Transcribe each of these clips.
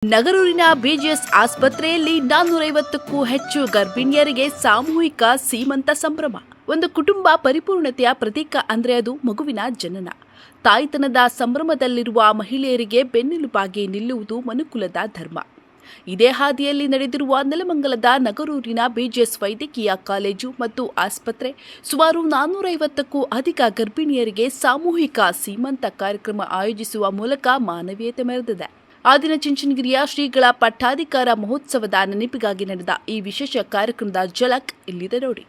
ನಗರೂರಿನ BGS ಆಸ್ಪತ್ರೆಯಲ್ಲಿ 450ಕ್ಕೂ ಹೆಚ್ಚು ಗರ್ಭಿಣಿಯರಿಗೆ ಸಾಮೂಹಿಕ ಸೀಮಂತ ಸಂಭ್ರಮ. ಒಂದು ಕುಟುಂಬ ಪರಿಪೂರ್ಣತೆಯ ಪ್ರತೀಕ ಅಂದ್ರೆ ಅದು ಮಗುವಿನ ಜನನ. ತಾಯ್ತನದ ಸಂಭ್ರಮದಲ್ಲಿರುವ ಮಹಿಳೆಯರಿಗೆ ಬೆನ್ನೆಲುಬಾಗಿ ನಿಲ್ಲುವುದು ಮನುಕುಲದ ಧರ್ಮ. ಇದೇ ಹಾದಿಯಲ್ಲಿ ನಡೆದಿರುವ ನೆಲಮಂಗಲದ ನಗರೂರಿನ ಬಿಜಿಎಸ್ ವೈದ್ಯಕೀಯ ಕಾಲೇಜು ಮತ್ತು ಆಸ್ಪತ್ರೆ ಸುಮಾರು 450ಕ್ಕೂ ಅಧಿಕ ಗರ್ಭಿಣಿಯರಿಗೆ ಸಾಮೂಹಿಕ ಸೀಮಂತ ಕಾರ್ಯಕ್ರಮ ಆಯೋಜಿಸುವ ಮೂಲಕ ಮಾನವೀಯತೆ ಮೆರೆದಿದೆ. ಆದಿನಚುಂಚನಗಿರಿಯ ಶ್ರೀಗಳ ಪಟ್ಟಾಧಿಕಾರ ಮಹೋತ್ಸವದ ನೆನಪಿಗಾಗಿ ನಡೆದ ಈ ವಿಶೇಷ ಕಾರ್ಯಕ್ರಮದ ಝಲಕ್ ಇಲ್ಲಿದೆ ನೋಡಿ.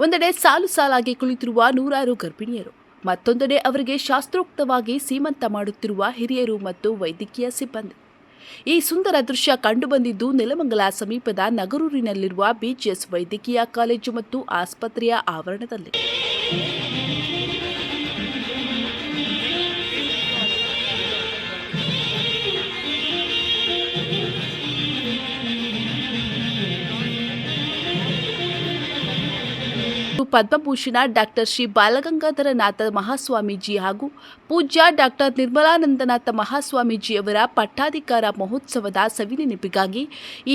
ಒಂದೆಡೆ ಸಾಲು ಸಾಲಾಗಿ ಕುಳಿತಿರುವ ನೂರಾರು ಗರ್ಭಿಣಿಯರು, ಮತ್ತೊಂದೆಡೆ ಅವರಿಗೆ ಶಾಸ್ತ್ರೋಕ್ತವಾಗಿ ಸೀಮಂತ ಮಾಡುತ್ತಿರುವ ಹಿರಿಯರು ಮತ್ತು ವೈದ್ಯಕೀಯ ಸಿಬ್ಬಂದಿ. ಈ ಸುಂದರ ದೃಶ್ಯ ಕಂಡುಬಂದಿದ್ದು ನೆಲಮಂಗಲ ಸಮೀಪದ ನಗರೂರಿನಲ್ಲಿರುವ ಬಿಜಿಎಸ್ ವೈದ್ಯಕೀಯ ಕಾಲೇಜು ಮತ್ತು ಆಸ್ಪತ್ರೆಯ ಆವರಣದಲ್ಲಿ. ಪದ್ಮಭೂಷಣ ಡಾಕ್ಟರ್ ಶ್ರೀ ಬಾಲಗಂಗಾಧರನಾಥ ಮಹಾಸ್ವಾಮೀಜಿ ಹಾಗೂ ಪೂಜ್ಯ ಡಾಕ್ಟರ್ ನಿರ್ಮಲಾನಂದನಾಥ ಮಹಾಸ್ವಾಮೀಜಿ ಅವರ ಪಟ್ಟಾಧಿಕಾರ ಮಹೋತ್ಸವದ ಸವಿನೆನಪಿಗಾಗಿ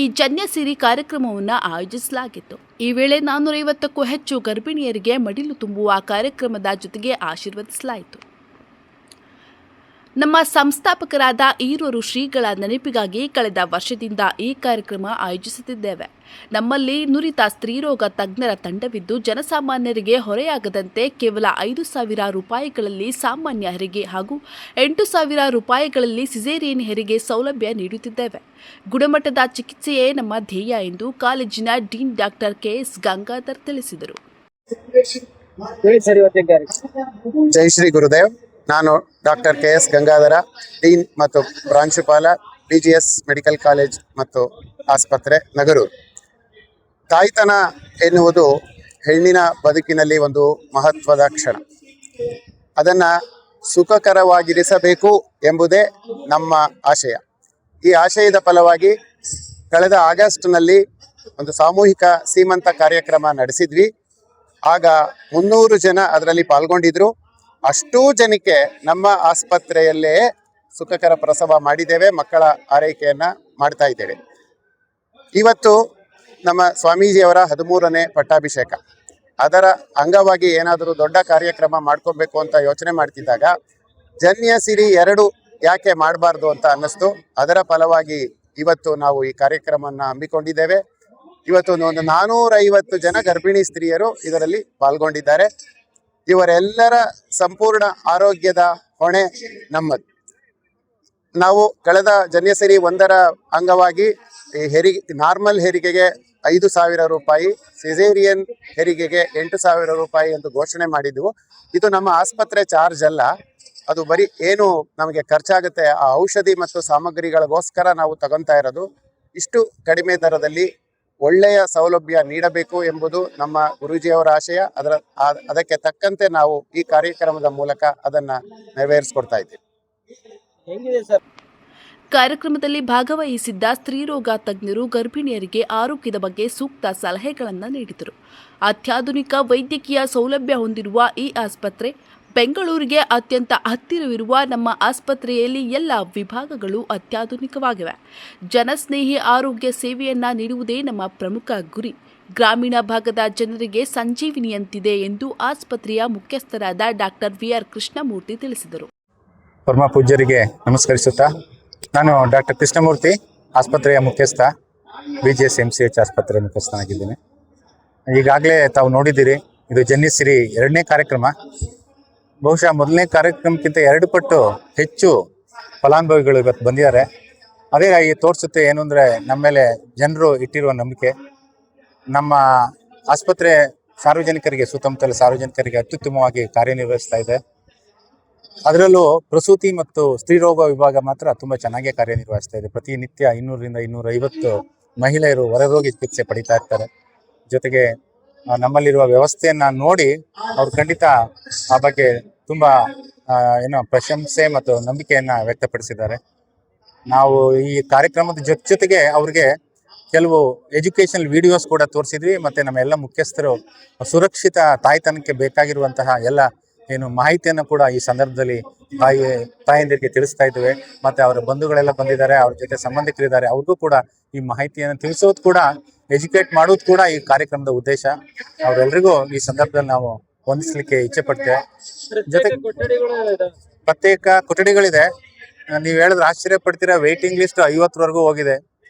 ಈ ಜನ್ಯಸಿರಿ ಕಾರ್ಯಕ್ರಮವನ್ನು ಆಯೋಜಿಸಲಾಗಿತ್ತು. ಈ ವೇಳೆ 450ಕ್ಕೂ ಹೆಚ್ಚು ಗರ್ಭಿಣಿಯರಿಗೆ ಮಡಿಲು ತುಂಬುವ ಕಾರ್ಯಕ್ರಮದ ಜೊತೆಗೆ ಆಶೀರ್ವದಿಸಲಾಯಿತು. ನಮ್ಮ ಸಂಸ್ಥಾಪಕರಾದ ಈರೂರು ಶ್ರೀಗಳ ನೆನಪಿಗಾಗಿ ಕಳೆದ ವರ್ಷದಿಂದ ಈ ಕಾರ್ಯಕ್ರಮ ಆಯೋಜಿಸುತ್ತಿದ್ದೇವೆ. ನಮ್ಮಲ್ಲಿ ನುರಿತ ಸ್ತ್ರೀರೋಗ ತಜ್ಞರ ತಂಡವಿದ್ದು ಜನಸಾಮಾನ್ಯರಿಗೆ ಹೊರೆಯಾಗದಂತೆ ಕೇವಲ 5,000 ರೂಪಾಯಿಗಳಲ್ಲಿ ಸಾಮಾನ್ಯ ಹೆರಿಗೆ ಹಾಗೂ 8,000 ರೂಪಾಯಿಗಳಲ್ಲಿ ಸಿಸೇರಿಯನ್ ಹೆರಿಗೆ ಸೌಲಭ್ಯ ನೀಡುತ್ತಿದ್ದೇವೆ. ಗುಣಮಟ್ಟದ ಚಿಕಿತ್ಸೆಯೇ ನಮ್ಮ ಧ್ಯೇಯ ಎಂದು ಕಾಲೇಜಿನ ಡೀನ್ ಡಾಕ್ಟರ್ ಕೆಎಸ್ ಗಂಗಾಧರ್ ತಿಳಿಸಿದರು. ಜೈ ಶ್ರೀ ಗುರುದೇವ್. ನಾನು ಡಾಕ್ಟರ್ ಕೆಎಸ್ ಗಂಗಾಧರ, ಡೀನ್ ಮತ್ತು ಪ್ರಾಂಶುಪಾಲ, ಬಿಜಿಎಸ್ ಮೆಡಿಕಲ್ ಕಾಲೇಜ್ ಮತ್ತು ಆಸ್ಪತ್ರೆ, ನಗರೂರು. ತಾಯ್ತನ ಎನ್ನುವುದು ಹೆಣ್ಣಿನ ಬದುಕಿನಲ್ಲಿ ಒಂದು ಮಹತ್ವದ ಕ್ಷಣ. ಅದನ್ನು ಸುಖಕರವಾಗಿರಿಸಬೇಕು ಎಂಬುದೇ ನಮ್ಮ ಆಶಯ. ಈ ಆಶಯದ ಫಲವಾಗಿ ಕಳೆದ ಆಗಸ್ಟ್ನಲ್ಲಿ ಒಂದು ಸಾಮೂಹಿಕ ಸೀಮಂತ ಕಾರ್ಯಕ್ರಮ ನಡೆಸಿದ್ವಿ. ಆಗ 300 ಜನ ಅದರಲ್ಲಿ ಪಾಲ್ಗೊಂಡಿದ್ರು. ಅಷ್ಟೂ ಜನಕ್ಕೆ ನಮ್ಮ ಆಸ್ಪತ್ರೆಯಲ್ಲೇ ಸುಖಕರ ಪ್ರಸವ ಮಾಡಿದ್ದೇವೆ, ಮಕ್ಕಳ ಆರೈಕೆಯನ್ನು ಮಾಡ್ತಾ ಇದ್ದೇವೆ. ಇವತ್ತು ನಮ್ಮ ಸ್ವಾಮೀಜಿಯವರ 13ನೇ ಪಟ್ಟಾಭಿಷೇಕ. ಅದರ ಅಂಗವಾಗಿ ಏನಾದರೂ ದೊಡ್ಡ ಕಾರ್ಯಕ್ರಮ ಮಾಡ್ಕೊಬೇಕು ಅಂತ ಯೋಚನೆ ಮಾಡ್ತಿದ್ದಾಗ ಜನ್ಯಸಿರಿ 2 ಯಾಕೆ ಮಾಡಬಾರ್ದು ಅಂತ ಅನ್ನಿಸ್ತು. ಅದರ ಫಲವಾಗಿ ಇವತ್ತು ನಾವು ಈ ಕಾರ್ಯಕ್ರಮವನ್ನು ಹಮ್ಮಿಕೊಂಡಿದ್ದೇವೆ. ಇವತ್ತು ಒಂದು 450 ಜನ ಗರ್ಭಿಣಿ ಸ್ತ್ರೀಯರು ಇದರಲ್ಲಿ ಪಾಲ್ಗೊಂಡಿದ್ದಾರೆ. ಇವರೆಲ್ಲರ ಸಂಪೂರ್ಣ ಆರೋಗ್ಯದ ಹೊಣೆ ನಮ್ಮದು. ನಾವು ಕಳೆದ ಜನ್ಯಸಿರಿ 1ರ ಅಂಗವಾಗಿ ನಾರ್ಮಲ್ ಹೆರಿಗೆಗೆ 5,000 ರೂಪಾಯಿ, ಸಿಸೇರಿಯನ್ ಹೆರಿಗೆಗೆ 8,000 ರೂಪಾಯಿ ಎಂದು ಘೋಷಣೆ ಮಾಡಿದ್ದೆವು. ಇದು ನಮ್ಮ ಆಸ್ಪತ್ರೆ ಚಾರ್ಜ್ ಅಲ್ಲ, ಅದು ಬರೀ ಏನು ನಮಗೆ ಖರ್ಚಾಗುತ್ತೆ ಆ ಔಷಧಿ ಮತ್ತು ಸಾಮಗ್ರಿಗಳಿಗೋಸ್ಕರ ನಾವು ತಗೊತಾ ಇರೋದು. ಇಷ್ಟು ಕಡಿಮೆ ದರದಲ್ಲಿ ಒಳ್ಳೆಯ ಸೌಲಭ್ಯ ನೀಡಬೇಕು ಎಂಬುದು ನಮ್ಮ ಗುರೂಜಿಯವರ ಆಶಯ. ಅದಕ್ಕೆ ತಕ್ಕಂತೆ ನಾವು ಈ ಕಾರ್ಯಕ್ರಮದ ಮೂಲಕ ಅದನ್ನು ನೆರವೇರಿಸಿಕೊಡ್ತಾ ಇದ್ದೀವಿ. ಕಾರ್ಯಕ್ರಮದಲ್ಲಿ ಭಾಗವಹಿಸಿದ್ದ ಸ್ತ್ರೀರೋಗ ತಜ್ಞರು ಗರ್ಭಿಣಿಯರಿಗೆ ಆರೋಗ್ಯದ ಬಗ್ಗೆ ಸೂಕ್ತ ಸಲಹೆಗಳನ್ನು ನೀಡಿದರು. ಅತ್ಯಾಧುನಿಕ ವೈದ್ಯಕೀಯ ಸೌಲಭ್ಯ ಹೊಂದಿರುವ ಈ ಆಸ್ಪತ್ರೆ ಬೆಂಗಳೂರಿಗೆ ಅತ್ಯಂತ ಹತ್ತಿರವಿರುವ ನಮ್ಮ ಆಸ್ಪತ್ರೆಯಲ್ಲಿ ಎಲ್ಲ ವಿಭಾಗಗಳು ಅತ್ಯಾಧುನಿಕವಾಗಿವೆ. ಜನಸ್ನೇಹಿ ಆರೋಗ್ಯ ಸೇವೆಯನ್ನ ನೀಡುವುದೇ ನಮ್ಮ ಪ್ರಮುಖ ಗುರಿ. ಗ್ರಾಮೀಣ ಭಾಗದ ಜನರಿಗೆ ಸಂಜೀವಿನಿಯಂತಿದೆ ಎಂದು ಆಸ್ಪತ್ರೆಯ ಮುಖ್ಯಸ್ಥರಾದ ಡಾಕ್ಟರ್ ವಿಆರ್ ಕೃಷ್ಣಮೂರ್ತಿ ತಿಳಿಸಿದರು. ಪರಮ ಪೂಜ್ಯರಿಗೆ ನಮಸ್ಕರಿಸುತ್ತಾ, ನಾನು ಡಾಕ್ಟರ್ ಕೃಷ್ಣಮೂರ್ತಿ, ಆಸ್ಪತ್ರೆಯ ಮುಖ್ಯಸ್ಥ, ಬಿಜಿಎಸ್ MCH ಆಸ್ಪತ್ರೆ ಮುಖ್ಯಸ್ಥನಾಗಿದ್ದೇನೆ. ಈಗಾಗಲೇ ತಾವು ನೋಡಿದ್ದೀರಿ, ಇದು ಜನ್ಯಸಿರಿ 2ನೇ ಕಾರ್ಯಕ್ರಮ. ಬಹುಶಃ ಮೊದಲನೇ ಕಾರ್ಯಕ್ರಮಕ್ಕಿಂತ 2 ಪಟ್ಟು ಹೆಚ್ಚು ಫಲಾನುಭವಿಗಳು ಇವತ್ತು ಬಂದಿದ್ದಾರೆ. ಅದೇ ಈ ತೋರಿಸುತ್ತೆ ಏನು ಅಂದರೆ ನಮ್ಮ ಮೇಲೆ ಜನರು ಇಟ್ಟಿರುವ ನಂಬಿಕೆ. ನಮ್ಮ ಆಸ್ಪತ್ರೆ ಸಾರ್ವಜನಿಕರಿಗೆ, ಸುತ್ತಮುತ್ತಲ ಸಾರ್ವಜನಿಕರಿಗೆ ಅತ್ಯುತ್ತಮವಾಗಿ ಕಾರ್ಯನಿರ್ವಹಿಸ್ತಾ ಇದೆ. ಅದರಲ್ಲೂ ಪ್ರಸೂತಿ ಮತ್ತು ಸ್ತ್ರೀರೋಗ ವಿಭಾಗ ಮಾತ್ರ ತುಂಬ ಚೆನ್ನಾಗೇ ಕಾರ್ಯನಿರ್ವಹಿಸ್ತಾ ಇದೆ. ಪ್ರತಿನಿತ್ಯ 200ರಿಂದ 250 ಮಹಿಳೆಯರು ಹೊರರೋಗಿ ಚಿಕಿತ್ಸೆ ಪಡಿತಾ ಇರ್ತಾರೆ. ಜೊತೆಗೆ ನಮ್ಮಲ್ಲಿರುವ ವ್ಯವಸ್ಥೆಯನ್ನು ನೋಡಿ ಅವ್ರು ಖಂಡಿತ ಆ ಬಗ್ಗೆ ತುಂಬ ಪ್ರಶಂಸೆ ಮತ್ತು ನಂಬಿಕೆಯನ್ನು ವ್ಯಕ್ತಪಡಿಸಿದ್ದಾರೆ. ನಾವು ಈ ಕಾರ್ಯಕ್ರಮದ ಜೊತೆಗೆ ಅವ್ರಿಗೆ ಕೆಲವು ಎಜುಕೇಷನಲ್ ವಿಡಿಯೋಸ್ ಕೂಡ ತೋರಿಸಿದ್ವಿ. ಮತ್ತು ನಮ್ಮ ಎಲ್ಲ ಮುಖ್ಯಸ್ಥರು ಸುರಕ್ಷಿತ ತಾಯ್ತನಕ್ಕೆ ಬೇಕಾಗಿರುವಂತಹ ಎಲ್ಲ ಏನು ಮಾಹಿತಿಯನ್ನು ಕೂಡ ಈ ಸಂದರ್ಭದಲ್ಲಿ ತಾಯಂದಿರಿಗೆ ತಿಳಿಸ್ತಾ ಇದ್ದೇವೆ. ಮತ್ತೆ ಅವರ ಬಂಧುಗಳೆಲ್ಲ ಬಂದಿದ್ದಾರೆ, ಅವ್ರ ಜೊತೆ ಸಂಬಂಧಿಕರಿದ್ದಾರೆ, ಅವ್ರಿಗೂ ಕೂಡ ಈ ಮಾಹಿತಿಯನ್ನು ತಿಳಿಸೋದು ಕೂಡ, ಎಜುಕೇಟ್ ಮಾಡೋದು ಕೂಡ ಈ ಕಾರ್ಯಕ್ರಮದ ಉದ್ದೇಶ. ಅವರೆಲ್ಲರಿಗೂ ಈ ಸಂದರ್ಭದಲ್ಲಿ ನಾವು ವಂದಿಸ್ಲಿಕ್ಕೆ ಇಚ್ಛೆ ಪಡ್ತೇವೆ. ಜೊತೆಗೆ ಪ್ರತ್ಯೇಕ ಕೊಠಡಿಗಳಿದೆ. ನೀವು ಹೇಳಿದ್ರೆ ಆಶ್ಚರ್ಯ ಪಡ್ತೀರಾ, ವೇಟಿಂಗ್ ಲಿಸ್ಟ್ 50ವರೆಗೂ ಹೋಗಿದೆ.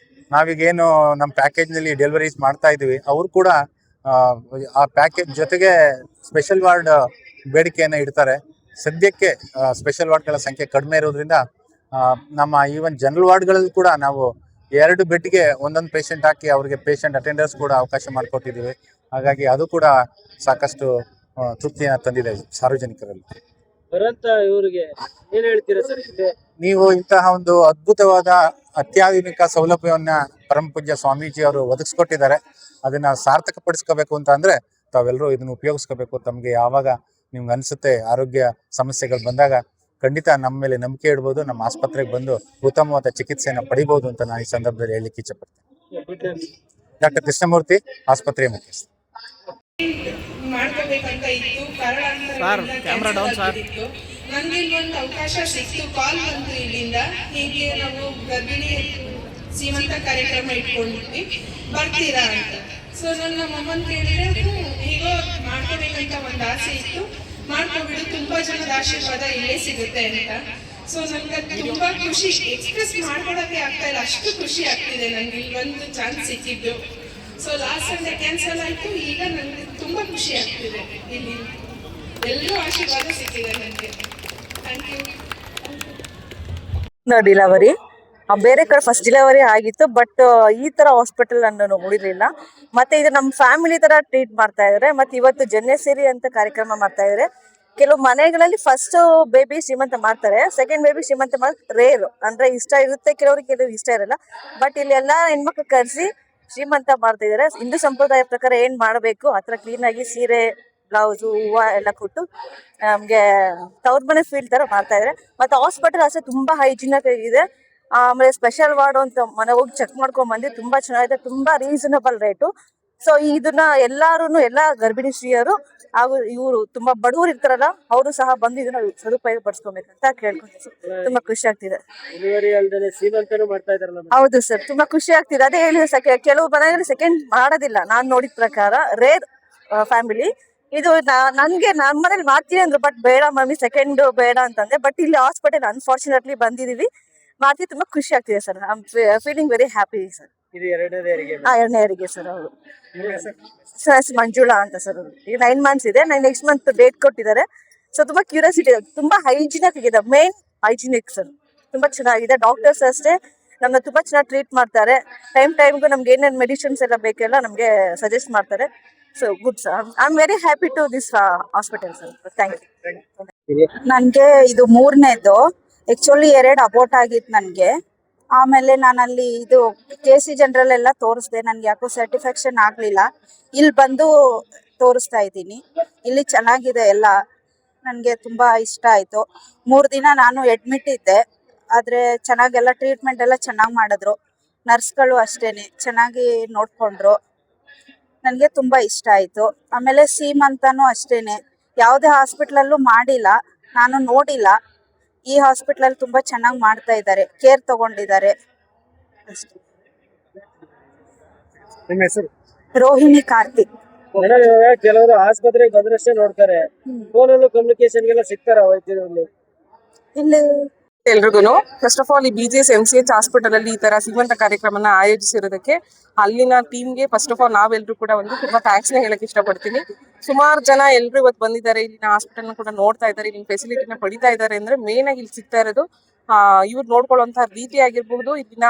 ನಾವೀಗೇನು ನಮ್ಮ ಪ್ಯಾಕೇಜ್ನಲ್ಲಿ ಡೆಲಿವರೀಸ್ ಮಾಡ್ತಾ ಇದೀವಿ, ಅವರು ಕೂಡ ಆ ಪ್ಯಾಕೇಜ್ ಜೊತೆಗೆ ಸ್ಪೆಷಲ್ ವಾರ್ಡ್ ಬೇಡಿಕೆಯನ್ನು ಇಡ್ತಾರೆ. ಸದ್ಯಕ್ಕೆ ಸ್ಪೆಷಲ್ ವಾರ್ಡ್ಗಳ ಸಂಖ್ಯೆ ಕಡಿಮೆ ಇರೋದ್ರಿಂದ ನಮ್ಮ ಈವನ್ ಜನರಲ್ ವಾರ್ಡ್ಗಳಲ್ಲಿ ಕೂಡ ನಾವು 2 ಬೆಡ್ಗೆ ಒಂದೊಂದು ಪೇಷಂಟ್ ಹಾಕಿ ಅವ್ರಿಗೆ ಪೇಷಂಟ್ ಅಟೆಂಡರ್ಸ್ ಕೂಡ ಅವಕಾಶ ಮಾಡಿಕೊಟ್ಟಿದ್ದೀವಿ. ಹಾಗಾಗಿ ಅದು ಕೂಡ ಸಾಕಷ್ಟು ತೃಪ್ತಿಯನ್ನು ತಂದಿದೆ ಸಾರ್ವಜನಿಕರಲ್ಲಿ. ಇವರಿಗೆ ಏನ್ ಹೇಳ್ತೀರಾ ಸರ್? ನೀವು ಇಂತಹ ಒಂದು ಅದ್ಭುತವಾದ ಅತ್ಯಾಧುನಿಕ ಸೌಲಭ್ಯವನ್ನ ಪರಮ ಪೂಜ್ಯ ಸ್ವಾಮೀಜಿ ಅವರು ಒದಗಿಸ್ಕೊಟ್ಟಿದ್ದಾರೆ. ಅದನ್ನ ಸಾರ್ಥಕಪಡಿಸ್ಕೋಬೇಕು ಅಂತ ಅಂದ್ರೆ ತಾವೆಲ್ಲರೂ ಇದನ್ನ ಉಪಯೋಗಿಸ್ಕೋಬೇಕು. ತಮಗೆ ಯಾವಾಗ ನಿಮ್ಗೆ ಅನ್ಸುತ್ತೆ ಆರೋಗ್ಯ ಸಮಸ್ಯೆಗಳು ಬಂದಾಗ ಖಂಡಿತ ನಮ್ಮ ಮೇಲೆ ನಂಬಿಕೆ ಇಡ್ಬೋದು, ನಮ್ಮ ಆಸ್ಪತ್ರೆಗೆ ಬಂದು ಉತ್ತಮವಾದ ಚಿಕಿತ್ಸೆಯನ್ನು ಪಡಿಬಹುದು ಅಂತ ನಾನು ಈ ಸಂದರ್ಭದಲ್ಲಿ ಹೇಳಲಿಕ್ಕೆ ಇಚ್ಛೆ ಪಡ್ತೇನೆ. ಡಾಕ್ಟರ್ ಕೃಷ್ಣಮೂರ್ತಿ, ಆಸ್ಪತ್ರೆಯ ಮುಖ್ಯಸ್ಥ. ಮಾಡ್ಕೋಬೇಕಂತ ಇತ್ತು, ನನ್ಗೆ ಒಂದು ಅವಕಾಶ ಸಿಕ್ತು, ಕಾಲ್ ಬಂತು ಇಲ್ಲಿಂದ, ಹೀಗೆ ನಾವು ಗರ್ಭಿಣಿ ಸೀಮಂತ ಕಾರ್ಯಕ್ರಮ ಇಟ್ಕೊಂಡಿದ್ವಿ, ಬರ್ತೀರಾ ಅಂತ. ಸೊ ನನ್ನ ನಮ್ಮಮ್ಮನ್ ಕೇಳಿದ್ರೆ ಹೀಗೋ ಮಾಡ್ಕೋಬೇಕಂತ ಒಂದು ಆಸೆ ಇತ್ತು, ಮಾಡ್ಕೊಬಿಡು, ತುಂಬಾ ಜನದ ಆಶೀರ್ವಾದ ಇಲ್ಲೇ ಸಿಗುತ್ತೆ ಅಂತ. ಸೊ ನನ್ಗೆ ತುಂಬಾ ಖುಷಿ, ಎಕ್ಸ್ಪ್ರೆಸ್ ಮಾಡ್ಕೊಳಕ್ಕೆ ಆಗ್ತಾ ಇಲ್ಲ, ಅಷ್ಟು ಖುಷಿ ಆಗ್ತಿದೆ ನನ್ಗೆ ಇಲ್ಲೊಂದು ಚಾನ್ಸ್ ಸಿಕ್ಕಿದ್ದು. ಸೊ ಲಾಸ್ಟ್ ಸಂಡೇ ಕ್ಯಾನ್ಸಲ್ ಆಯ್ತು, ಈಗ ನನಗೆ ತುಂಬಾ ಖುಷಿ ಆಗ್ತಿದೆ. ಇಲ್ಲಿ ಎಲ್ಲರೂ ಆಶೀರ್ವಾದ ಸಿಕ್ಕಿದೆ ನನಗೆ. Thank you. ಡಿಲವರಿ ಬೇರೆ ಕಡೆ ಫಸ್ಟ್ ಡಿಲವರಿ ಆಗಿತ್ತು, ಬಟ್ ಈ ತರ ಹಾಸ್ಪಿಟಲ್ ನಾನು ನೋಡಿರ್ಲಿಲ್ಲ. ಮತ್ತೆ ಇದು ನಮ್ಮ ಫ್ಯಾಮಿಲಿ ತರ ಟ್ರೀಟ್ ಮಾಡ್ತಾ ಇದಾರೆ. ಮತ್ತೆ ಇವತ್ತು ಜನ್ಯಸಿರಿ ಅಂತ ಕಾರ್ಯಕ್ರಮ ಮಾಡ್ತಾ ಇದಾರೆ. ಕೆಲವು ಮನೆಗಳಲ್ಲಿ ಫಸ್ಟ್ ಬೇಬಿ ಶ್ರೀಮಂತ ಮಾಡ್ತಾರೆ, ಸೆಕೆಂಡ್ ಬೇಬಿ ಶ್ರೀಮಂತ ರೇರ್, ಅಂದ್ರೆ ಇಷ್ಟ ಇರುತ್ತೆ ಕೆಲವ್ರಿಗೆ, ಕೆಲವ್ರಿಗೆ ಇಷ್ಟ ಇರಲ್ಲ. ಬಟ್ ಇಲ್ಲಿ ಎಲ್ಲಾ ಹೆಣ್ಮಕ್ಳು ಕರೆಸಿ ಶ್ರೀಮಂತ ಮಾಡ್ತಾ ಇದಾರೆ. ಹಿಂದೂ ಸಂಪ್ರದಾಯ ಪ್ರಕಾರ ಏನ್ ಮಾಡಬೇಕು ಆತರ ಕ್ಲೀನ್ ಆಗಿ ಸೀರೆ, ಬ್ಲೌಸು, ಹೂವು ಎಲ್ಲ ಕೊಟ್ಟು ನಮ್ಗೆ ತವ್ರ ಮನೆ ಫೀಲ್ ತರ ಮಾಡ್ತಾ ಇದಾರೆ. ಮತ್ತೆ ಹಾಸ್ಪಿಟಲ್ ಅಷ್ಟೇ ತುಂಬಾ ಹೈಜಿನಿಕ್ ಆಗಿದೆ. ಆಮೇಲೆ ಸ್ಪೆಷಲ್ ವಾರ್ಡ್ ಅಂತ ಮನೆ ಹೋಗಿ ಚೆಕ್ ಮಾಡ್ಕೊಂಡ್ ಬಂದು ತುಂಬಾ ಚೆನ್ನಾಗಿದೆ, ತುಂಬಾ ರೀಸನಬಲ್ ರೇಟು. ಸೊ ಇದನ್ನ ಎಲ್ಲಾ ಗರ್ಭಿಣಿ ಸ್ತ್ರೀಯರು ಹಾಗೂ ಇವರು ತುಂಬಾ ಬಡವರು ಇರ್ತಾರಲ್ಲ, ಅವರು ಸಹ ಬಂದು ಇದನ್ನ ಸದುಪಯೋಗ ಪಡಿಸ್ಕೊಬೇಕಂತ ಕೇಳ್ಕೊಂತೀನಿ. ತುಂಬಾ ಖುಷಿ ಆಗ್ತಿದೆ. ಹೌದು ಸರ್, ತುಂಬಾ ಖುಷಿ ಆಗ್ತಿದೆ. ಅದೇ ಹೇಳಿದ್ರೆ ಕೆಲವು ಮನೆಯಲ್ಲಿ ಸೆಕೆಂಡ್ ಮಾಡೋದಿಲ್ಲ. ನಾನ್ ನೋಡಿದ ಪ್ರಕಾರ ರೇರ್ ಫ್ಯಾಮಿಲಿ ಇದು. ನನ್ಗೆ ನಮ್ಮ ಮನೇಲಿ ಮಾಡ್ತೀನಿ ಅಂದ್ರು, ಬಟ್ ಬೇಡ ಮಮ್ಮಿ ಸೆಕೆಂಡ್ ಬೇಡ ಅಂತಂದೆ. ಬಟ್ ಇಲ್ಲಿ ಹಾಸ್ಪಿಟಲ್ ಅನ್ಫಾರ್ಚುನೇಟ್ಲಿ ಬಂದಿದೀವಿ, ಮಾಡ್ತೀವಿ. ತುಂಬಾ ಖುಷಿ ಆಗ್ತಿದೆ sir. I am feeling very happy sir. ಎರಡನೇ ಹೆರಿಗೆ ಸರ್. ಅವರು ಸರ್ ಮಂಜುಳಾ ಅಂತ ಸರ್. ಈಗ 9 months ಇದೆ, ನೆಕ್ಸ್ಟ್ ಮಂತ್ ಡೇಟ್ ಕೊಟ್ಟಿದ್ದಾರೆ. ಸೊ ತುಂಬಾ ಕ್ಯೂರಿಯಾಸಿಟಿ ಇದೆ, ತುಂಬಾ ಹೈಜಿನಿಕ್ ಆಗಿದೆ. ಮೇನ್ ಹೈಜಿನಿಕ್ ಸರ್, ತುಂಬಾ ಚೆನ್ನಾಗಿದೆ. ಡಾಕ್ಟರ್ಸ್ ಅಷ್ಟೇ ನಮ್ಮನ್ನ ತುಂಬಾ ಚೆನ್ನಾಗಿ ಟ್ರೀಟ್ ಮಾಡ್ತಾರೆ. ಟೈಮ್ಗೂ ನಮ್ಗೆ ಏನೇನು ಮೆಡಿಸಿನ್ಸ್ ಎಲ್ಲ ಬೇಕೆಲ್ಲ ನಮ್ಗೆ ಸಜೆಸ್ಟ್ ಮಾಡ್ತಾರೆ. So good sir, I am very happy to this hospital sir. Thank you. ನನ್ಗೆ ಇದು 3ನೇದು. ಆಕ್ಚುಲಿ 2 ಅಬೋರ್ಟ್ ಆಗಿತ್ತು ನನಗೆ. ಆಮೇಲೆ ನಾನಲ್ಲಿ ಇದು KC ಜನರಲ್ ಎಲ್ಲ ತೋರಿಸ್ದೆ, ನನ್ಗೆ ಯಾಕೋ ಸ್ಯಾಟಿಸ್ಫ್ಯಾಕ್ಷನ್ ಆಗ್ಲಿಲ್ಲ. ಇಲ್ಲಿ ಬಂದು ತೋರಿಸ್ತಾ ಇದ್ದೀನಿ. ಇಲ್ಲಿ ಚೆನ್ನಾಗಿದೆ ಎಲ್ಲ, ನನಗೆ ತುಂಬಾ ಇಷ್ಟ ಆಯ್ತು. 3 ದಿನ ನಾನು ಅಡ್ಮಿಟ್ ಇದ್ದೆ, ಆದ್ರೆ ಚೆನ್ನಾಗೆಲ್ಲ ಟ್ರೀಟ್ಮೆಂಟ್ ಎಲ್ಲ ಚೆನ್ನಾಗಿ ಮಾಡಿದ್ರು. ನರ್ಸ್ಗಳು ಅಷ್ಟೇನೆ ಚೆನ್ನಾಗಿ ನೋಡ್ಕೊಂಡ್ರು. ನನಗೆ ತುಂಬಾ ಇಷ್ಟ ಆಯ್ತು. ಆಮೇಲೆ ಸೀಮಂತನೂ ಅಷ್ಟೇನೆ, ಯಾವುದೇ ಹಾಸ್ಪಿಟ್ಲಲ್ಲೂ ಮಾಡಿಲ್ಲ, ನಾನು ನೋಡಿಲ್ಲ. ಈ ಹಾಸ್ಪಿಟ್ಲಲ್ಲಿ ತುಂಬಾ ಚೆನ್ನಾಗಿ ಮಾಡ್ತಾ ಇದ್ದಾರೆ, ಕೇರ್ ತಗೊಂಡಿದ್ದಾರೆ ಅಷ್ಟೇ. ರೋಹಿಣಿ ಕಾರ್ತಿಕ್. ಕೆಲವರು ಆಸ್ಪತ್ರೆಗೆ ಬಂದ್ರಷ್ಟೇ ನೋಡ್ತಾರೆ, ಫೋನಲ್ಲೂ ಕಮ್ಯುನಿಕೇಶನ್ಗೆಲ್ಲ ಸಿಗ್ತಾರ ವೈದ್ಯರಲ್ಲಿ? ಇಲ್ಲಿ ಎಲ್ರಿಗೂ ಫಸ್ಟ್ ಆಫ್ ಆಲ್ ಈ BGS MCH ಹಾಸ್ಪಿಟಲ್ ಅಲ್ಲಿ ಈ ತರ ಸೀಮಂತ ಕಾರ್ಯಕ್ರಮನ ಆಯೋಜಿಸಿರೋದಕ್ಕೆ ಅಲ್ಲಿನ ಟೀಮ್ಗೆ ಫಸ್ಟ್ ಆಫ್ ಆಲ್ ನಾವೆಲ್ಲರೂ ಕೂಡ ತುಂಬಾ ಥ್ಯಾಂಕ್ಸ್ ನ ಹೇಳಕ್ ಇಷ್ಟಪಡ್ತೀನಿ. ಸುಮಾರು ಜನ ಎಲ್ಲರೂ ಇವತ್ತು ಬಂದಿದ್ದಾರೆ, ಇಲ್ಲಿನ ಹಾಸ್ಪಿಟಲ್ ಕೂಡ ನೋಡ್ತಾ ಇದ್ದಾರೆ, ಇಲ್ಲಿನ ಫೆಸಿಲಿಟಿನ ಪಡಿತಾ ಇದ್ದಾರೆ. ಅಂದ್ರೆ ಮೇನ್ ಆಗಿ ಇಲ್ಲಿ ಸಿಗ್ತಾ ಇರೋದು ಇವ್ರು ನೋಡ್ಕೊಳ್ಳುವಂತಹ ರೀತಿ ಆಗಿರ್ಬಹುದು, ಇಲ್ಲಿನ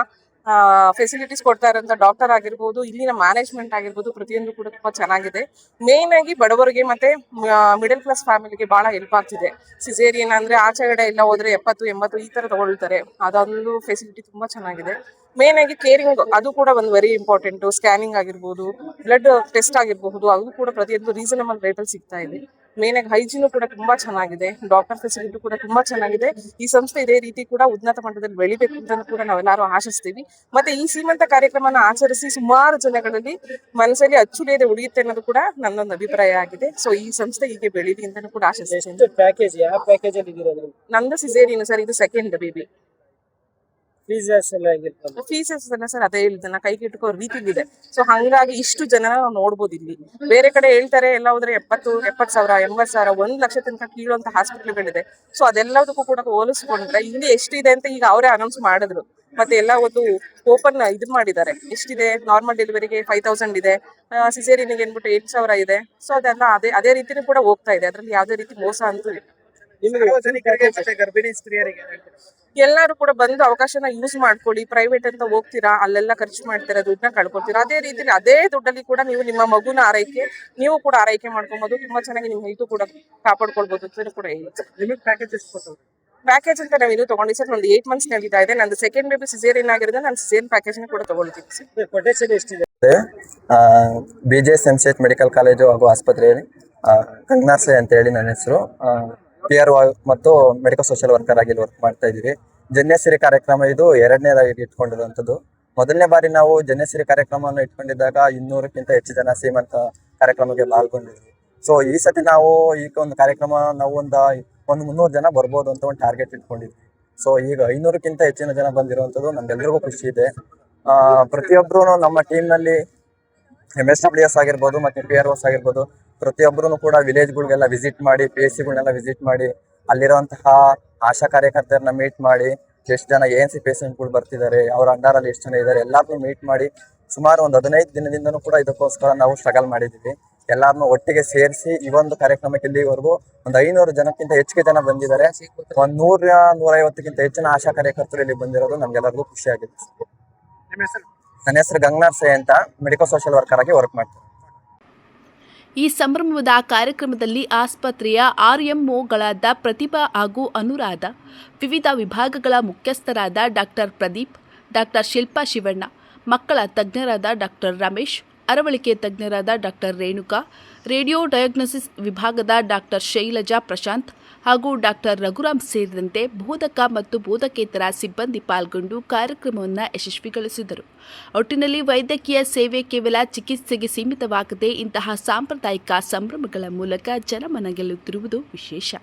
ಫೆಸಿಲಿಟೀಸ್ ಕೊಡ್ತಾ ಇರೋಂಥ ಡಾಕ್ಟರ್ ಆಗಿರ್ಬೋದು, ಇಲ್ಲಿನ ಮ್ಯಾನೇಜ್ಮೆಂಟ್ ಆಗಿರ್ಬೋದು, ಪ್ರತಿಯೊಂದು ಕೂಡ ತುಂಬಾ ಚೆನ್ನಾಗಿದೆ. ಮೇನ್ ಆಗಿ ಬಡವರಿಗೆ ಮತ್ತೆ ಮಿಡಲ್ ಕ್ಲಾಸ್ ಫ್ಯಾಮಿಲಿಗೆ ಬಹಳ ಹೆಲ್ಪ್ ಆಗ್ತಿದೆ. ಸಿಸೇರಿಯನ್ ಅಂದ್ರೆ ಆಚೆಗಡೆ ಎಲ್ಲ ಹೋದ್ರೆ 70-80 ಈ ತರ ತಗೊಳ್ತಾರೆ, ಅದೊಂದು ಫೆಸಿಲಿಟಿ ತುಂಬಾ ಚೆನ್ನಾಗಿದೆ. ಮೇನ್ ಆಗಿ ಕೇರಿಂಗ್ ಅದು ಕೂಡ ಒಂದು ವೆರಿ ಇಂಪಾರ್ಟೆಂಟ್. ಸ್ಕ್ಯಾನಿಂಗ್ ಆಗಿರ್ಬೋದು, ಬ್ಲಡ್ ಟೆಸ್ಟ್ ಆಗಿರಬಹುದು, ಅದು ಕೂಡ ಪ್ರತಿಯೊಂದು ರೀಸನಬಲ್ ರೇಟ್ ಅಲ್ಲಿ ಸಿಗ್ತಾ ಇದೆ. ಮೇನ್ ಆಗಿ ಹೈಜೀನು ಕೂಡ ತುಂಬಾ ಚೆನ್ನಾಗಿದೆ, ಡಾಕ್ಟರ್ ಫೆಸಿಲಿಟಿ ಕೂಡ ತುಂಬಾ ಚೆನ್ನಾಗಿದೆ. ಈ ಸಂಸ್ಥೆ ಇದೇ ರೀತಿ ಕೂಡ ಉನ್ನತ ಮಟ್ಟದಲ್ಲಿ ಬೆಳಿಬೇಕು ಅಂತ ಕೂಡ ನಾವೆಲ್ಲರೂ ಆಶಿಸ್ತೀವಿ. ಮತ್ತೆ ಈ ಸೀಮಂತ ಕಾರ್ಯಕ್ರಮನ ಆಚರಿಸಿ ಸುಮಾರು ಜನಗಳಲ್ಲಿ ಮನಸ್ಸಲ್ಲಿ ಅಚ್ಚುಳಿಯದೆ ಉಳಿಯುತ್ತೆ ಅನ್ನೋದು ಕೂಡ ನನ್ನೊಂದು ಅಭಿಪ್ರಾಯ ಆಗಿದೆ. ಸೊ ಈ ಸಂಸ್ಥೆ ಹೀಗೆ ಬೆಳೀಲಿ ಅಂತಾನು ಕೂಡ ಆಶಿಸ್ತೀನಿ. ಪ್ಯಾಕೇಜ್ ಯಾವ ಪ್ಯಾಕೇಜ್ ಅಲ್ಲಿ ಇರೋದು? ನಂದು ಸಿಸೇರಿಯನ್ ಸರ್, ಇದು ಸೆಕೆಂಡ್ ಬೇಬಿ. ಫೀಸಸ್ ಎಲ್ಲ ಆಗಿರ್ತದೆ. ಫೀಸಸ್ ಎಲ್ಲ ಸರ್ ಅದೇ ಹೇಳಿದ್ದನ್ನ ಕೈಗೆ ಇಟ್ಕೋ ರೀತಿಲಿದೆ. ಸೊ ಹಂಗಾಗಿ ಇಷ್ಟು ಜನ ನಾವು ನೋಡ್ಬೋದು ಇಲ್ಲಿ. ಬೇರೆ ಕಡೆ ಹೇಳ್ತಾರೆ ಎಲ್ಲ ಹೋದ್ರೆ 70,000 80,000 1 ಲಕ್ಷ ತನಕ ಕೀಳುವಂತ ಹಾಸ್ಪಿಟಲ್ಗಳಿದೆ. ಸೊ ಅದೆಲ್ಲದಕ್ಕೂ ಕೂಡ ಹೋಲಿಸ್ಕೊಂಡ್ರೆ ಇಲ್ಲಿ ಎಷ್ಟಿದೆ ಅಂತ ಈಗ ಅವರೇ ಅನೌನ್ಸ್ ಮಾಡಿದ್ರು. ಮತ್ತೆ ಎಲ್ಲ ಒಂದು ಓಪನ್ ಇದು ಮಾಡಿದ್ದಾರೆ. ಎಷ್ಟಿದೆ, ನಾರ್ಮಲ್ ಡೆಲಿವರಿಗೆ 5,000 ಇದೆ, ಸಿಸೇರಿಯನ್ಗೆ ಏನ್ಬಿಟ್ಟು 8,000 ಇದೆ. ಸೊ ಅದೆಲ್ಲ ಅದೇ ರೀತಿನೂ ಕೂಡ ಹೋಗ್ತಾ ಇದೆ. ಅದ್ರಲ್ಲಿ ಯಾವುದೇ ರೀತಿ ಮೋಸ ಅಂತೂ ಇಲ್ಲ. ಗರ್ಭಿಣಿ ಸ್ತ್ರೀಯರಿಗೆ ಎಲ್ಲರೂ ಕೂಡ ಬಂದು ಅವಕಾಶನ ಯೂಸ್ ಮಾಡ್ಕೊಳ್ಳಿ. ಪ್ರೈವೇಟ್ ಅಂತ ಹೋಗ್ತೀರಾ, ಅಲ್ಲೆಲ್ಲ ಖರ್ಚು ಮಾಡ್ತೀರಾ, ದುಡ್ಡನ್ನ ಕಳ್ಕೊಳ್ತೀರಾ. ಅದೇ ರೀತಿಲಿ ಅದೇ ದುಡ್ಡಲ್ಲಿ ಕೂಡ ನೀವು ನಿಮ್ಮ ಮಗುನ ನೀವು ಕೂಡ ಆರೈಕೆ ಮಾಡ್ಕೊಬಹುದು. ತುಂಬಾ ಚೆನ್ನಾಗಿ ನಿಮ್ಮ ಹೆಲ್ತ್ ಕೂಡ ಕಾಪಾಡ್ಕೊಳ್ಬಹುದು ಅಂತ ಕೂಡ ಹೇಳುತ್ತೆ. ನಿಮಗೆ ಪ್ಯಾಕೇಜ್ ಎಷ್ಟು ಕೊಟ್ಟರು? ಪ್ಯಾಕೇಜ್ ಅಂತ ನಾವು ಇದು ತಗೊಂಡಿವಿ ಸರ್. ಒಂದು 8 ಮಂತ್ಸ್ ನಡೀತಾ ಇದೆ. ನಂದು ಸೆಕೆಂಡ್ ಬೇಬಿ ಸಿಸೇರಿಯನ್ ಆಗಿರೋದ್ರಿಂದ ನಾನು ಸಿಸೇರಿಯನ್ ಪ್ಯಾಕೇಜ್ ಕೂಡ ತಗೊಳ್ತೀನಿ ಸರ್. ಕೊಟೇಶನ್ ಎಷ್ಟಿದೆ? BJS ಮೆಡಿಕಲ್ ಕಾಲೇಜು ಹಾಗೂ ಆಸ್ಪತ್ರೆಯಲ್ಲಿ ಗಂಗನಾರ್ಸೆ ಅಂತ ಹೇಳಿ ನನ್ನ ಹೆಸರು. PR ಮತ್ತು ಮೆಡಿಕಲ್ ಸೋಷಿಯಲ್ ವರ್ಕರ್ ಆಗಿ ವರ್ಕ್ ಮಾಡ್ತಾ ಇದ್ದೀವಿ. ಜನ್ಯಸಿರಿ ಕಾರ್ಯಕ್ರಮ ಇದು 2ನೇದಾಗಿ ಇಟ್ಕೊಂಡಿರುವಂಥದ್ದು. ಮೊದಲನೇ ಬಾರಿ ನಾವು ಜನ್ಯಸಿರಿ ಕಾರ್ಯಕ್ರಮವನ್ನು ಇಟ್ಕೊಂಡಿದ್ದಾಗ 200ಕ್ಕಿಂತ ಹೆಚ್ಚು ಜನ ಸೀಮಂತ ಕಾರ್ಯಕ್ರಮಕ್ಕೆ ಪಾಲ್ಗೊಂಡಿದ್ವಿ. ಸೊ ಈ ಸತಿ ನಾವು ಈಗ ಒಂದು ಕಾರ್ಯಕ್ರಮ ನಾವು ಒಂದು 300 ಜನ ಬರ್ಬೋದು ಅಂತ ಒಂದು ಟಾರ್ಗೆಟ್ ಇಟ್ಕೊಂಡಿದ್ವಿ. ಸೊ ಈಗ 500ಕ್ಕಿಂತ ಹೆಚ್ಚಿನ ಜನ ಬಂದಿರುವಂಥದ್ದು ನಮ್ಗೆಲ್ರಿಗೂ ಖುಷಿ ಇದೆ. ಪ್ರತಿಯೊಬ್ಬರು ನಮ್ಮ ಟೀಮ್ನಲ್ಲಿ MSWS ಆಗಿರ್ಬೋದು ಮತ್ತು PROs ಆಗಿರ್ಬೋದು, ಪ್ರತಿಯೊಬ್ಬರೂ ಕೂಡ ವಿಲೇಜ್ಗಳಿಗೆಲ್ಲ ವಿಸಿಟ್ ಮಾಡಿ, PSCಗಳನ್ನೆಲ್ಲ ವಿಸಿಟ್ ಮಾಡಿ, ಅಲ್ಲಿರುವಂತಹ ಆಶಾ ಕಾರ್ಯಕರ್ತರನ್ನ ಮೀಟ್ ಮಾಡಿ, ಎಷ್ಟು ಜನ ANC ಪೇಷಂಟ್ಗಳು ಬರ್ತಿದ್ದಾರೆ, ಅವರ ಅಂಡರಲ್ಲಿ ಎಷ್ಟು ಜನ ಇದ್ದಾರೆ, ಎಲ್ಲರನ್ನೂ ಮೀಟ್ ಮಾಡಿ ಸುಮಾರು ಒಂದು 15 ದಿನದಿಂದನೂ ಕೂಡ ಇದಕ್ಕೋಸ್ಕರ ನಾವು ಸ್ಟ್ರಗಲ್ ಮಾಡಿದ್ದೀವಿ. ಎಲ್ಲರನ್ನೂ ಒಟ್ಟಿಗೆ ಸೇರಿಸಿ ಈ ಒಂದು ಕಾರ್ಯಕ್ರಮಕ್ಕೆ ಇಲ್ಲಿವರೆಗೂ ಒಂದು 500 ಜನಕ್ಕಿಂತ ಹೆಚ್ಚಿಗೆ ಜನ ಬಂದಿದ್ದಾರೆ. ಒಂದು 100-150ಕ್ಕಿಂತ ಹೆಚ್ಚಿನ ಆಶಾ ಕಾರ್ಯಕರ್ತರು ಇಲ್ಲಿ ಬಂದಿರೋದು ನಮ್ಗೆಲ್ಲರಿಗೂ ಖುಷಿಯಾಗಿದೆ. ನನ್ನ ಹೆಸರು ಗಂಗನಾರ್ಸೆ ಅಂತ, ಮೆಡಿಕಲ್ ಸೋಷಿಯಲ್ ವರ್ಕರ್ ಆಗಿ ವರ್ಕ್ ಮಾಡ್ತೀನಿ. ಈ ಸಂಭ್ರಮದ ಕಾರ್ಯಕ್ರಮದಲ್ಲಿ ಆಸ್ಪತ್ರೆಯ RMOಗಳಾದ ಪ್ರತಿಭಾ ಹಾಗೂ ಅನುರಾಧ, ವಿವಿಧ ವಿಭಾಗಗಳ ಮುಖ್ಯಸ್ಥರಾದ ಡಾಕ್ಟರ್ ಪ್ರದೀಪ್, ಡಾಕ್ಟರ್ ಶಿಲ್ಪಾ ಶಿವಣ್ಣ, ಮಕ್ಕಳ ತಜ್ಞರಾದ ಡಾಕ್ಟರ್ ರಮೇಶ್, ಅರವಳಿಕೆ ತಜ್ಞರಾದ ಡಾಕ್ಟರ್ ರೇಣುಕಾ, ರೇಡಿಯೋ ಡಯಾಗ್ನೋಸಿಸ್ ವಿಭಾಗದ ಡಾಕ್ಟರ್ ಶೈಲಜಾ ಪ್ರಶಾಂತ್ ಹಾಗೂ ಡಾಕ್ಟರ್ ರಘುರಾಮ್ ಸೇರಿದಂತೆ ಬೋಧಕ ಮತ್ತು ಬೋಧಕೇತರ ಸಿಬ್ಬಂದಿ ಪಾಲ್ಗೊಂಡು ಕಾರ್ಯಕ್ರಮವನ್ನು ಯಶಸ್ವಿಗೊಳಿಸಿದರು. ಒಟ್ಟಿನಲ್ಲಿ ವೈದ್ಯಕೀಯ ಸೇವೆ ಕೇವಲ ಚಿಕಿತ್ಸೆಗೆ ಸೀಮಿತವಾಗದೆ ಇಂತಹ ಸಾಂಪ್ರದಾಯಿಕ ಸಂಭ್ರಮಗಳ ಮೂಲಕ ಜನಮನ ಗೆಲ್ಲುತ್ತಿರುವುದು ವಿಶೇಷ.